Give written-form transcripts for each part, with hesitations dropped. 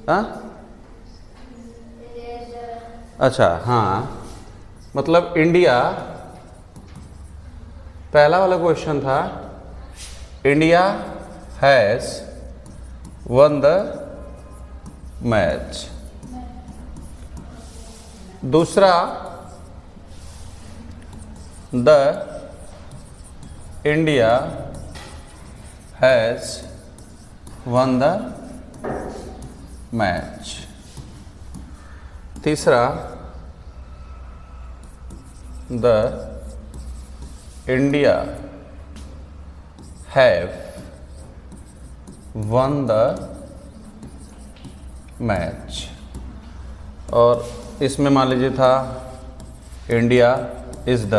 हाँ अच्छा, हाँ मतलब इंडिया, पहला वाला क्वेश्चन था India has won the match. दूसरा the India has won the match. तीसरा the India have won the match. और इसमें मान लीजिए था India is the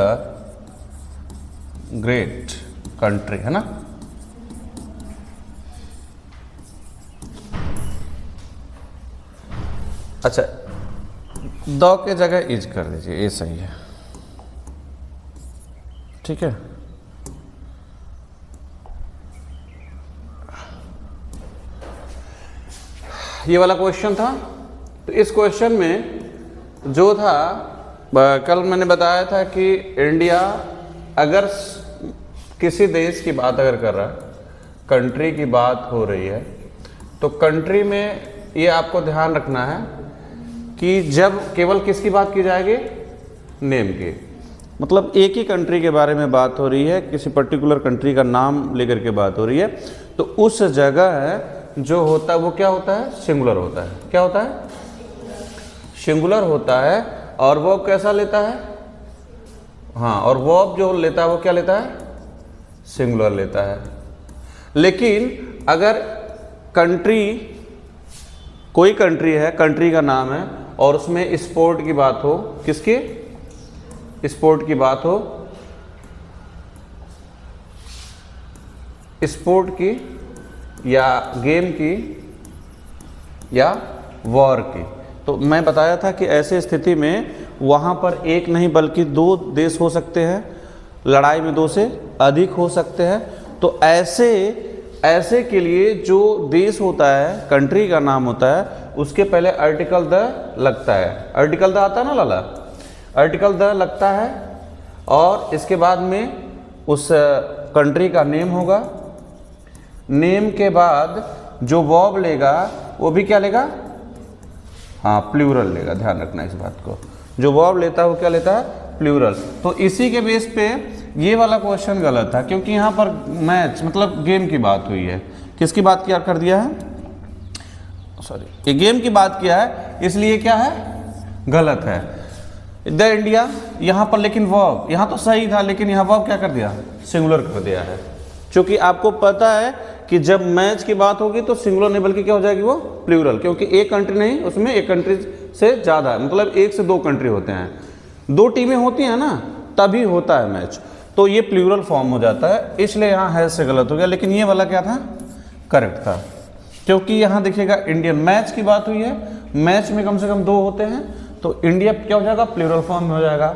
great country, है ना। अच्छा, द के जगह इज कर दीजिए, ये सही है, ठीक है। ये वाला क्वेश्चन था। तो इस क्वेश्चन में जो था, कल मैंने बताया था कि इंडिया अगर किसी देश की बात अगर कर रहा है, कंट्री की बात हो रही है, तो कंट्री में ये आपको ध्यान रखना है कि जब केवल किसकी बात की जाएगी, नेम की, मतलब एक ही कंट्री के बारे में बात हो रही है, किसी पर्टिकुलर कंट्री का नाम लेकर के बात हो रही है, तो उस जगह जो होता है वो क्या होता है, सिंगुलर होता है। क्या होता है, सिंगुलर होता है। और वर्ब कैसा लेता है, हाँ, और वर्ब जो लेता है वो क्या लेता है, सिंगुलर लेता है। लेकिन अगर कंट्री, कोई कंट्री है, कंट्री का नाम है, और उसमें स्पोर्ट की बात हो, किसकी, स्पोर्ट की बात हो, स्पोर्ट की या गेम की या वॉर की, तो मैं बताया था कि ऐसे स्थिति में वहाँ पर एक नहीं बल्कि दो देश हो सकते हैं, लड़ाई में दो से अधिक हो सकते हैं। तो ऐसे के लिए जो देश होता है, कंट्री का नाम होता है, उसके पहले आर्टिकल द लगता है। आर्टिकल द आता है ना लाला, आर्टिकल द लगता है, और इसके बाद में उस कंट्री का नेम होगा। नेम के बाद जो वर्ब लेगा वो भी क्या लेगा, हाँ, प्लूरल लेगा। ध्यान रखना इस बात को, जो वर्ब लेता है वो क्या लेता है, प्लूरल। तो इसी के बेस पे ये वाला क्वेश्चन गलत था, क्योंकि यहाँ पर मैच मतलब गेम की बात हुई है। किसकी बात क्या कर दिया है, सॉरी, ये गेम की बात किया है, इसलिए क्या है, गलत है। द इंडिया यहाँ पर, लेकिन वर्ब यहाँ तो सही था, लेकिन यहाँ वर्ब क्या कर दिया, सिंगुलर कर दिया है। क्योंकि आपको पता है कि जब मैच की बात होगी तो सिंगुलर नहीं बल्कि क्या हो जाएगी, वो प्लूरल, क्योंकि एक कंट्री नहीं, उसमें एक कंट्री से ज़्यादा है, मतलब एक से दो कंट्री होते हैं, दो टीमें होती हैं ना, तभी होता है मैच, तो ये प्लूरल फॉर्म हो जाता है। इसलिए यहाँ हैज से गलत हो गया, लेकिन ये वाला क्या था, करेक्ट था। क्योंकि यहाँ देखिएगा इंडियन मैच की बात हुई है, मैच में कम से कम दो होते हैं, तो इंडिया क्या हो जाएगा, प्लूरल फॉर्म में हो जाएगा।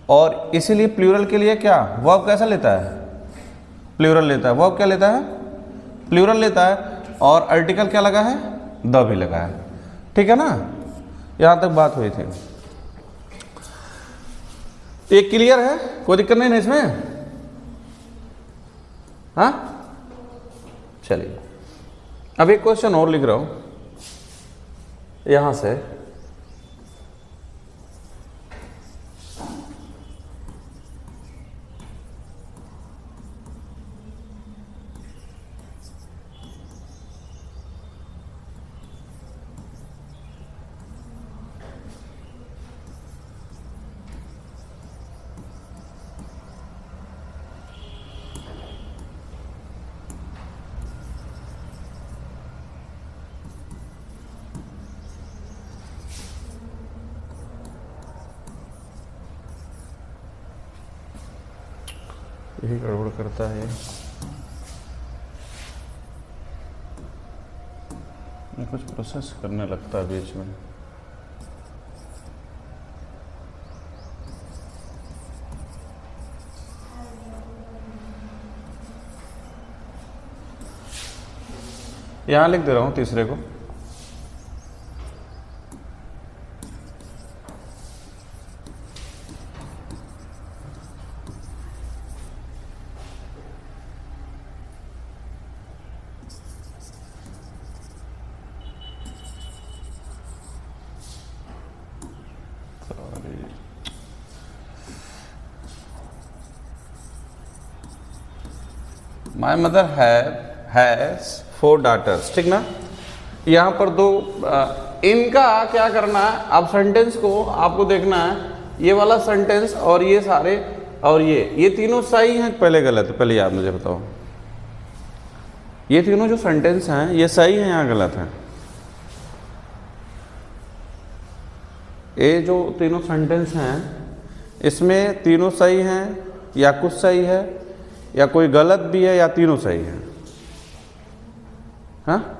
और इसीलिए प्लूरल के लिए क्या वर्ब कैसा लेता है, प्लूरल लेता है। वर्ब क्या लेता है, प्लूरल लेता है। और आर्टिकल क्या लगा है, द भी लगा है, ठीक है ना। यहाँ तक बात हुई थी, ये क्लियर है, कोई दिक्कत नहीं ना इसमें, हाँ। चलिए अब एक क्वेश्चन और लिख रहा हूं यहां से, यही गड़बड़ करता है ये, कुछ प्रोसेस करने लगता है बीच में। यहाँ लिख दे रहा हूँ तीसरे को, माई मदर हैज 4 daughters, ठीक ना। यहाँ पर दो इनका क्या करना है, आप सेंटेंस को आपको देखना है, ये वाला सेंटेंस और ये सारे और ये तीनों सही हैं पहले गलत है? पहले आप मुझे बताओ, ये तीनों जो सेंटेंस हैं ये सही हैं या गलत हैं? ये जो तीनों सेंटेंस हैं इसमें तीनों सही हैं या कुछ सही है या कोई गलत भी है या तीनों सही है? हाँ,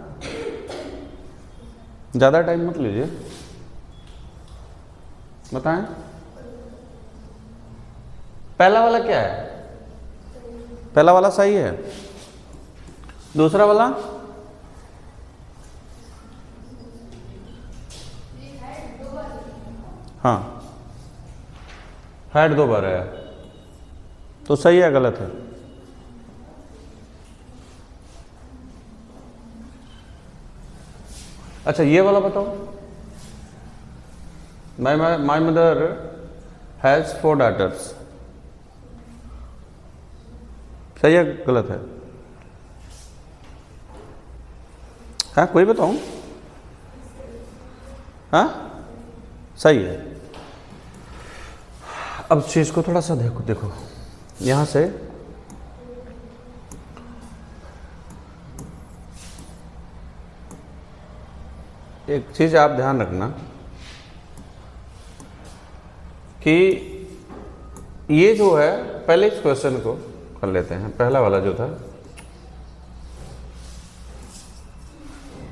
ज़्यादा टाइम मत लीजिए, बताएं। पहला वाला क्या है? पहला वाला सही है। दूसरा वाला हाँ, हैड 2 बार है, तो सही है गलत है? अच्छा ये वाला बताओ, माई मदर हैज 4 daughters, सही है गलत है? हाँ कोई बताऊं? हाँ सही है। अब चीज को थोड़ा सा देखो यहां से एक चीज आप ध्यान रखना कि ये जो है, पहले इस क्वेश्चन को कर लेते हैं। पहला वाला जो था,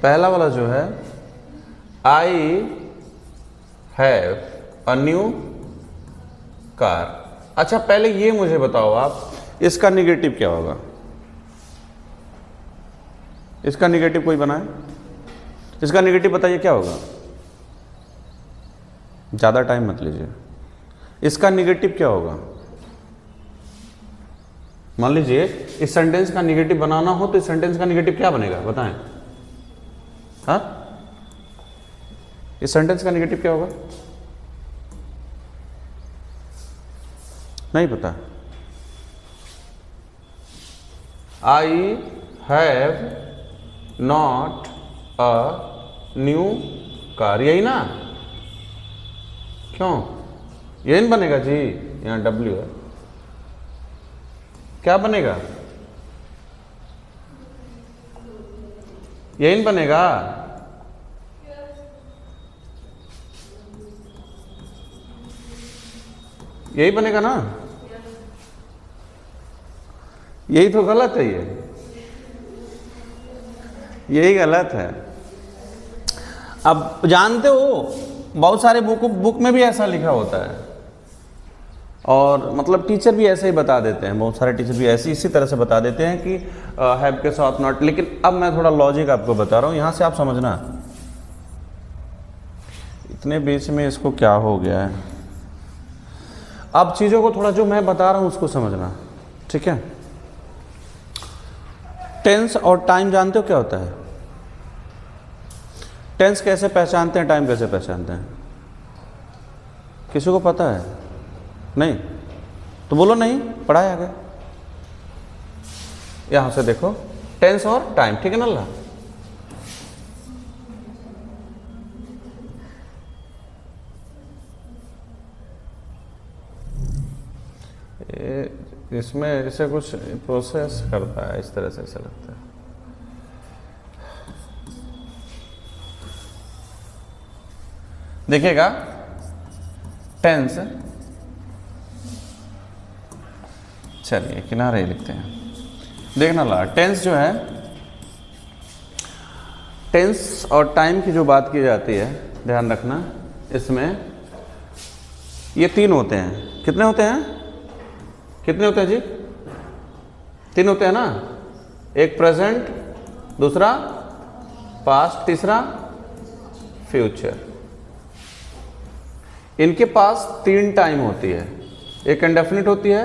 पहला वाला जो है, I have a new car. अच्छा पहले ये मुझे बताओ आप, इसका निगेटिव क्या होगा? इसका निगेटिव कोई बनाए? इसका निगेटिव बताइए क्या होगा? ज़्यादा टाइम मत लीजिए। इसका निगेटिव क्या होगा? मान लीजिए इस सेंटेंस का निगेटिव बनाना हो तो इस सेंटेंस का निगेटिव क्या बनेगा बताएं? हाँ, इस सेंटेंस का निगेटिव क्या होगा? नहीं पता। I have not a new car, यही ना? क्यों यही नहीं बनेगा जी? यहाँ डब्ल्यू है, क्या बनेगा? यही नहीं बनेगा? यही बनेगा ना? यही तो गलत है, यही गलत है। अब जानते हो बहुत सारे बुक में भी ऐसा लिखा होता है, और मतलब टीचर भी ऐसे ही बता देते हैं, बहुत सारे टीचर भी ऐसे इसी तरह से बता देते हैं कि हैव के साथ नॉट। लेकिन अब मैं थोड़ा लॉजिक आपको बता रहा हूँ, यहाँ से आप समझना। इतने बीच में इसको क्या हो गया है? अब चीज़ों को थोड़ा जो मैं बता रहा हूँ उसको समझना, ठीक है? टेंस और टाइम जानते हो क्या होता है? टेंस कैसे पहचानते हैं, टाइम कैसे पहचानते हैं? किसी को पता है? नहीं तो बोलो नहीं, पढ़ाया गया। यहां से देखो, टेंस और टाइम, ठीक है ना ला? इसमें इसे कुछ प्रोसेस करता है इस तरह से, ऐसा लगता है। देखिएगा टेंस, चलिए किनारे लिखते हैं, देखना ला। टेंस जो है, टेंस और टाइम की जो बात की जाती है, ध्यान रखना, इसमें ये 3 होते हैं। कितने होते हैं? कितने होते हैं जी? 3 होते हैं ना? एक प्रेजेंट, दूसरा पास्ट, तीसरा फ्यूचर। इनके पास 3 टाइम होती है, एक इंडेफिनिट होती है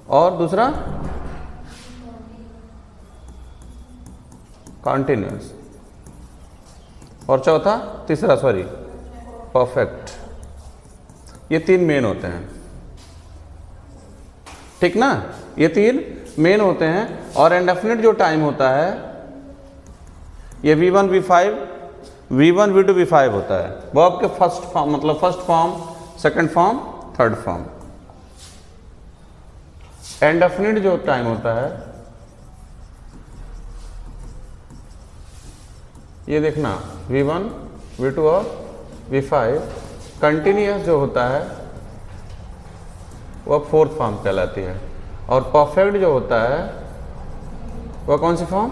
और दूसरा कॉन्टिन्यूअस और चौथा तीसरा परफेक्ट। ये 3 मेन होते हैं, ठीक ना? ये 3 मेन होते हैं। और इंडेफिनिट जो टाइम होता है ये V1 V2 V5 होता है। वो आपके फर्स्ट फॉर्म, मतलब first form, second form, third form. Indefinite जो टाइम होता है, ये देखना V1 V2 और V5। कंटिन्यूअस जो होता है वह फोर्थ फॉर्म कहलाती है। और परफेक्ट जो होता है वह कौन सी फॉर्म?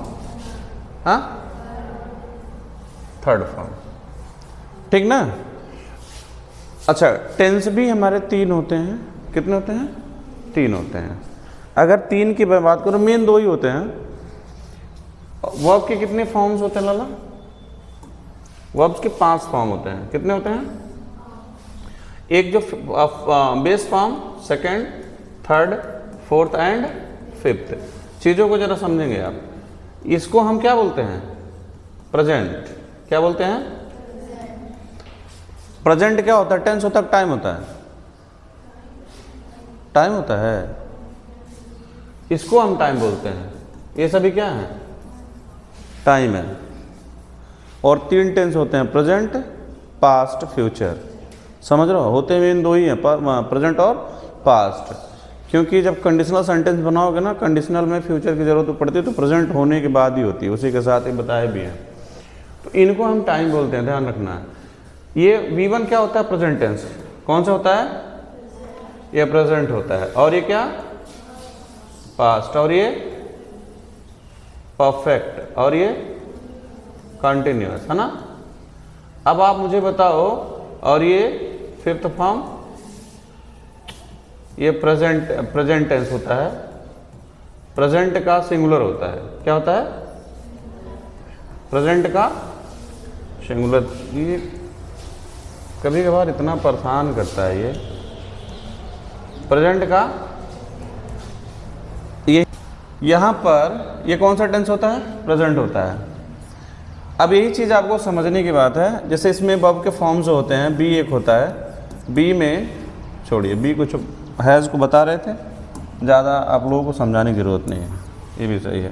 हाँ, थर्ड फॉर्म। ठीक ना? अच्छा, टेंस भी हमारे 3 होते हैं। कितने होते हैं? 3 होते हैं। अगर 3 की बात करो, मेन 2 ही होते हैं। वर्ब के कितने फॉर्म्स होते हैं लाला? वर्ब्स के 5 फॉर्म होते हैं। कितने होते हैं? एक जो base form, second, third, fourth and fifth. चीज़ों को जरा समझेंगे आप। इसको हम क्या बोलते हैं? प्रेजेंट। क्या बोलते हैं? प्रेजेंट क्या होता है? टेंस होता है, टाइम होता है? टाइम होता है। इसको हम टाइम बोलते हैं। ये सभी क्या है? टाइम है। और 3 टेंस होते हैं, प्रेजेंट, पास्ट, फ्यूचर। समझ रहे हो? होते हुए इन 2 ही हैं, प्रेजेंट और पास्ट। क्योंकि जब कंडीशनल सेंटेंस बनाओगे ना, कंडीशनल में फ्यूचर की जरूरत पड़ती है तो प्रेजेंट होने के बाद ही होती है। उसी के साथ ही बताए भी हैं। तो इनको हम टाइम बोलते हैं, ध्यान रखना है। ये V1 क्या होता है? Present tense. कौन सा होता है? ये प्रेजेंट होता है। और ये क्या? पास्ट। और ये परफेक्ट। और ये कंटिन्यूअस, है ना? अब आप मुझे बताओ, और ये फिफ्थ फॉर्म, ये प्रेजेंट टेंस होता है। प्रेजेंट का सिंगुलर होता है। क्या होता है? प्रेजेंट का सिंगुलर। ये कभी कभार इतना परेशान करता है ये प्रेजेंट का। ये यहाँ पर ये कौन सा टेंस होता है? प्रेजेंट होता है। अब यही चीज़ आपको समझने की बात है। जैसे इसमें वर्ब के फॉर्म्स होते हैं, बी एक होता है। बी में छोड़िए, बी कुछ हैज़ को बता रहे थे, ज़्यादा आप लोगों को समझाने की ज़रूरत नहीं है, ये भी सही है।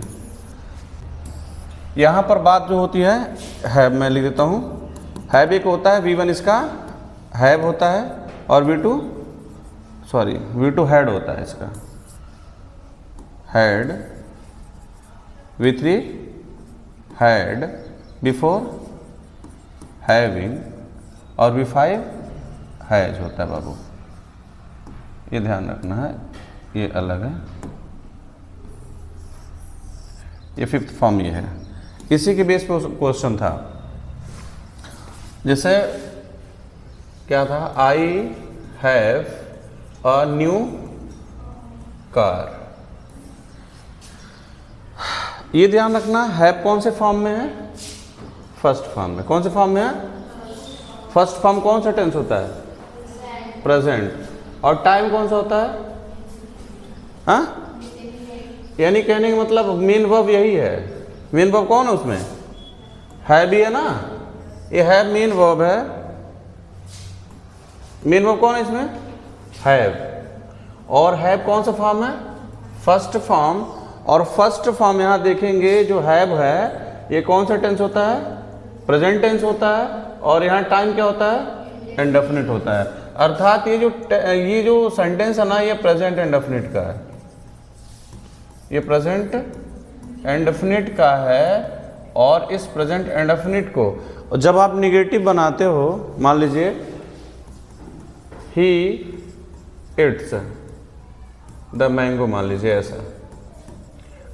यहाँ पर बात जो होती है मैं लिख देता हूँ। हैव एक होता है, V1 इसका हैव होता है, और V2 हैड होता है इसका। Had, V3 had before having, और V5 हैज होता है बाबू। ये ध्यान रखना है, ये अलग है। ये फिफ्थ फॉर्म ये है। इसी के बेस पर क्वेश्चन था। जैसे क्या था? I have a new car. ये ध्यान रखना, हैव कौन से फॉर्म में है? फर्स्ट फॉर्म में। कौन से फॉर्म में है? फर्स्ट फॉर्म कौन सा टेंस होता है? प्रेजेंट। और टाइम कौन सा होता है? हाँ, यानी कहने का मतलब मेन वर्ब यही है। मेन वर्ब कौन है उसमें? है भी है ना, ये है मेन वर्ब है। मेन वर्ब कौन है इसमें? हैव। और हैव कौन सा फॉर्म है? First form. और फर्स्ट फॉर्म यहाँ देखेंगे जो हैव है, ये कौन सा टेंस होता है? प्रेजेंट टेंस होता है। और यहाँ टाइम क्या होता है? इंडेफिनिट होता है। अर्थात ये जो सेंटेंस है ना, ये प्रेजेंट इंडेफिनिट का है। ये प्रेजेंट इंडेफिनिट का है। और इस प्रेजेंट इंडेफिनिट को जब आप निगेटिव बनाते हो, मान लीजिए ही इट्स द मैंगो, मान लीजिए ऐसा।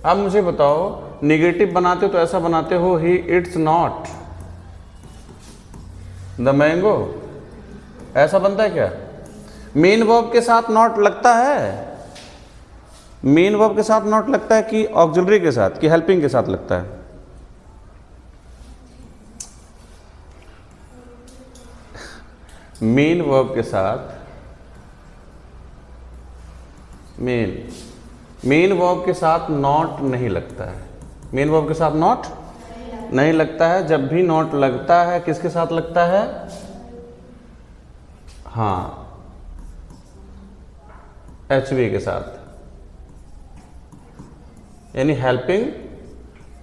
अब मुझे बताओ, निगेटिव बनाते हो तो ऐसा बनाते हो, ही इट्स नॉट द मैंगो, ऐसा बनता है क्या? मेन वर्ब के साथ नॉट लगता है। मेन वर्ब के साथ नॉट लगता है कि ऑक्सिलरी के साथ, कि हेल्पिंग के साथ लगता है? मेन वर्ब के साथ, मेन वर्ब के साथ नॉट नहीं लगता है। मेन वर्ब के साथ नॉट नहीं लगता है। जब भी नॉट लगता है, किसके साथ लगता है? हाँ, HV के साथ। यानी हेल्पिंग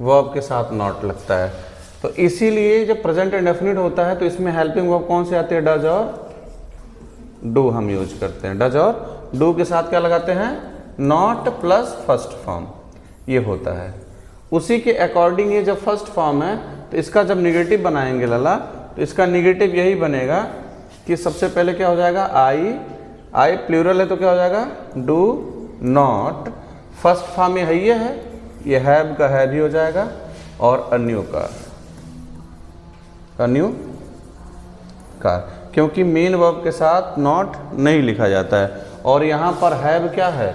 वर्ब के साथ नॉट लगता है। तो इसीलिए जब प्रेजेंट इंडेफिनिट होता है तो इसमें हेल्पिंग वर्ब कौन से आते हैं, डज और डू हम यूज करते हैं। डज और डू के साथ क्या लगाते हैं, नॉट प्लस फर्स्ट फॉर्म, ये होता है। उसी के अकॉर्डिंग ये जब फर्स्ट फॉर्म है तो इसका जब निगेटिव बनाएंगे लाला, तो इसका निगेटिव यही बनेगा कि सबसे पहले क्या हो जाएगा, आई प्लूरल है तो क्या हो जाएगा, डू नॉट, फर्स्ट फॉर्म ये है, ये हैव का है भी हो जाएगा, और अन्यू कार, क्योंकि मेन वर्ब के साथ नॉट नहीं लिखा जाता है, और यहाँ पर हैव क्या है,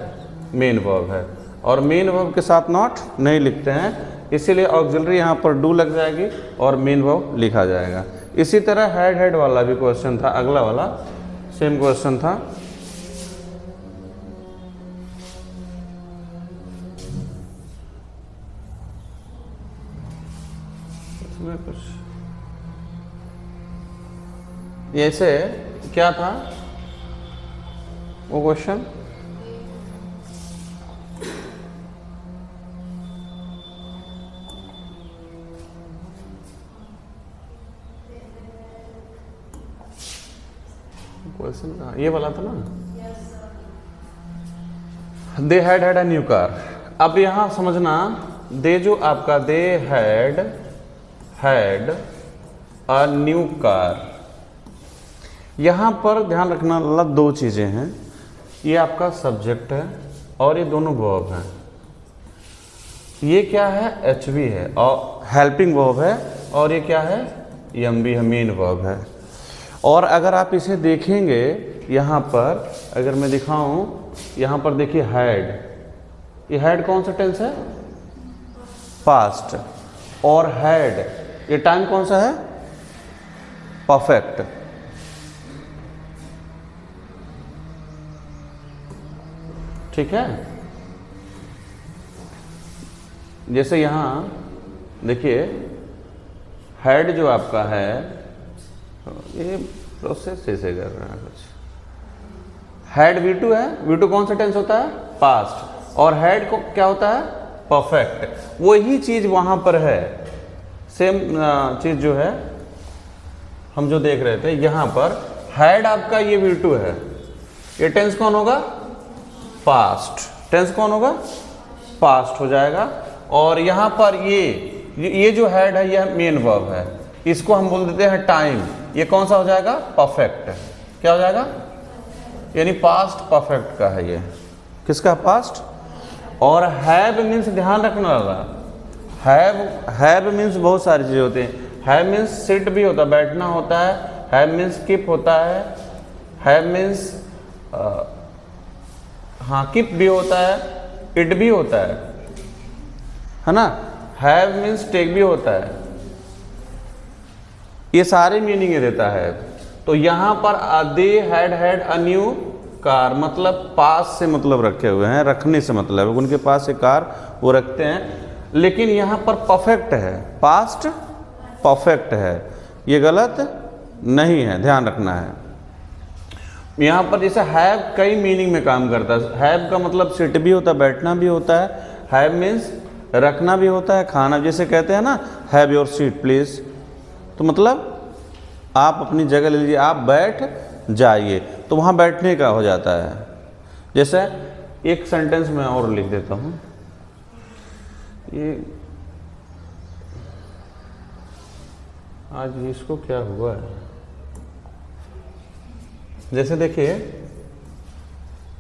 मेन वर्ब है, और मेन वर्ब के साथ नॉट नहीं लिखते हैं, इसीलिए ऑक्सिलरी यहाँ पर डू लग जाएगी और मेन वर्ब लिखा जाएगा। इसी तरह हैड वाला भी क्वेश्चन था, अगला वाला सेम क्वेश्चन था। इसमें कुछ ऐसे क्या था वो क्वेश्चन, ये वाला था ना, they had a new car. अब यहां समझना, दे जो आपका they had a new car, यहां पर ध्यान रखना वाला दो चीजें हैं, ये आपका सब्जेक्ट है और ये दोनों वर्ब हैं। ये क्या है, एचवी है और हेल्पिंग वर्ब है, और ये क्या है, एमवी है, मेन वर्ब है। और अगर आप इसे देखेंगे यहाँ पर, अगर मैं दिखाऊं, यहाँ पर देखिए हैड, ये हैड कौन सा टेंस है, पास्ट, और हैड ये टाइम कौन सा है, परफेक्ट। ठीक है, जैसे यहाँ देखिए हैड जो आपका है, ये प्रोसेस ऐसे कर रहा है कुछ, हैड V2 है, V2 कौन सा टेंस होता है, पास्ट, और हैड को क्या होता है, परफेक्ट। वही चीज वहां पर है, सेम चीज जो है हम जो देख रहे थे, यहां पर हैड आपका ये V2 है, ये टेंस कौन होगा, पास्ट, टेंस कौन होगा, पास्ट हो जाएगा, और यहां पर ये जो हैड है यह मेन वर्ब है, इसको हम बोल देते हैं टाइम, ये कौन सा हो जाएगा, परफेक्ट, क्या हो जाएगा, यानी पास्ट परफेक्ट का है, ये किसका, पास्ट। और हैव मीन्स ध्यान रखना वाला, हैव मीन्स बहुत सारी चीजें होती हैं, हैव मीन्स सिट भी होता है, बैठना होता है, हैव मीन्स कीप होता है, हैव मीन्स हाँ कीप भी होता है, इट भी होता है ना, हैव मीन्स टेक भी होता है, ये सारे मीनिंग देता है। तो यहां पर they had a new car, मतलब पास से मतलब रखे हुए हैं, रखने से मतलब है उनके पास एक कार वो रखते हैं, लेकिन यहां पर परफेक्ट है, पास्ट परफेक्ट है, ये गलत नहीं है, ध्यान रखना है। यहां पर जैसे हैव कई मीनिंग में काम करता है, हैव का मतलब सिट भी होता है, बैठना भी होता है, हैव मीन्स रखना भी होता है, खाना, जैसे कहते हैं ना, हैव योर सीट प्लीज, तो मतलब आप अपनी जगह ले लीजिए, आप बैठ जाइए, तो वहाँ बैठने का हो जाता है। जैसे एक सेंटेंस में और लिख देता हूँ, ये आज इसको क्या हुआ है, जैसे देखिए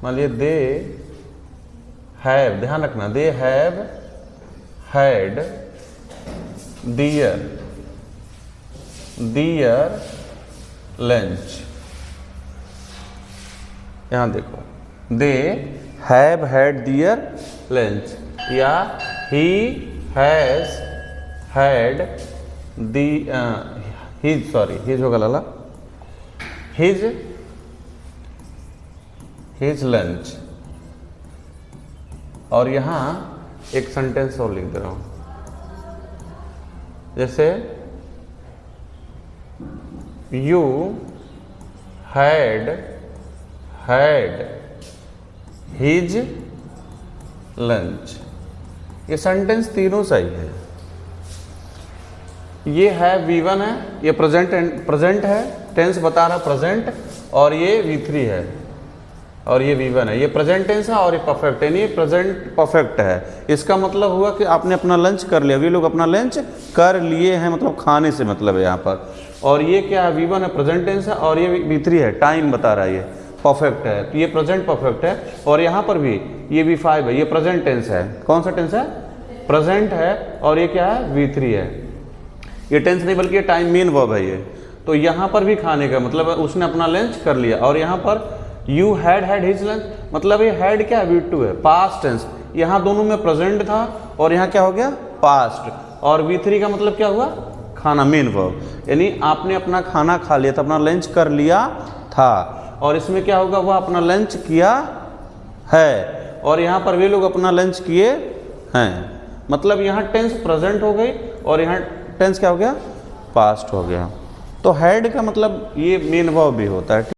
मान लीजिए दे हैव, ध्यान रखना, they have had their lunch, यहां देखो, they have had their lunch, या he has had the his, sorry his होगा लाला, हिज लंच। और यहां एक सेंटेंस और लिख दे रहा हूं, जैसे you had his lunch, ये सेंटेंस तीनों सही है। ये है V1 है, ये प्रेजेंट है, टेंस बता रहा प्रेजेंट, और ये V3 है और ये V1 है। ये प्रेजेंट टेंस है और ये परफेक्ट है, नहीं प्रेजेंट परफेक्ट है। इसका मतलब हुआ कि आपने अपना लंच कर लिया, वे लोग अपना लंच कर लिए हैं, मतलब खाने से मतलब है यहाँ पर। और ये क्या है, V1 है, प्रेजेंट टेंस है, और ये V3 है, टाइम बता रहा है, ये परफेक्ट है, तो ये प्रेजेंट परफेक्ट है। और यहाँ पर भी ये V5 है, ये प्रेजेंट टेंस है। कौन सा टेंस है? प्रेजेंट है, और ये क्या है, V3 है। ये टेंस नहीं बल्कि ये टाइम मेन वर्ब है ये। तो यहाँ पर भी खाने का मतलब उसने अपना लंच कर लिया। और यहाँ पर यू हैड हिज लंच, मतलब ये हैड क्या है, V2 है, पास्ट टेंस। यहाँ दोनों में प्रेजेंट था और यहाँ क्या हो गया, पास्ट। और V3 का मतलब क्या हुआ, खाना, मेन वर्ब। यानी आपने अपना खाना खा लिया था, अपना लंच कर लिया था। और इसमें क्या होगा, वह अपना लंच किया है, और यहाँ पर वे लोग अपना लंच किए हैं। मतलब यहाँ टेंस प्रेजेंट हो गई और यहाँ टेंस क्या हो गया, पास्ट हो गया। तो हैड का मतलब ये मेन वर्ब भी होता है।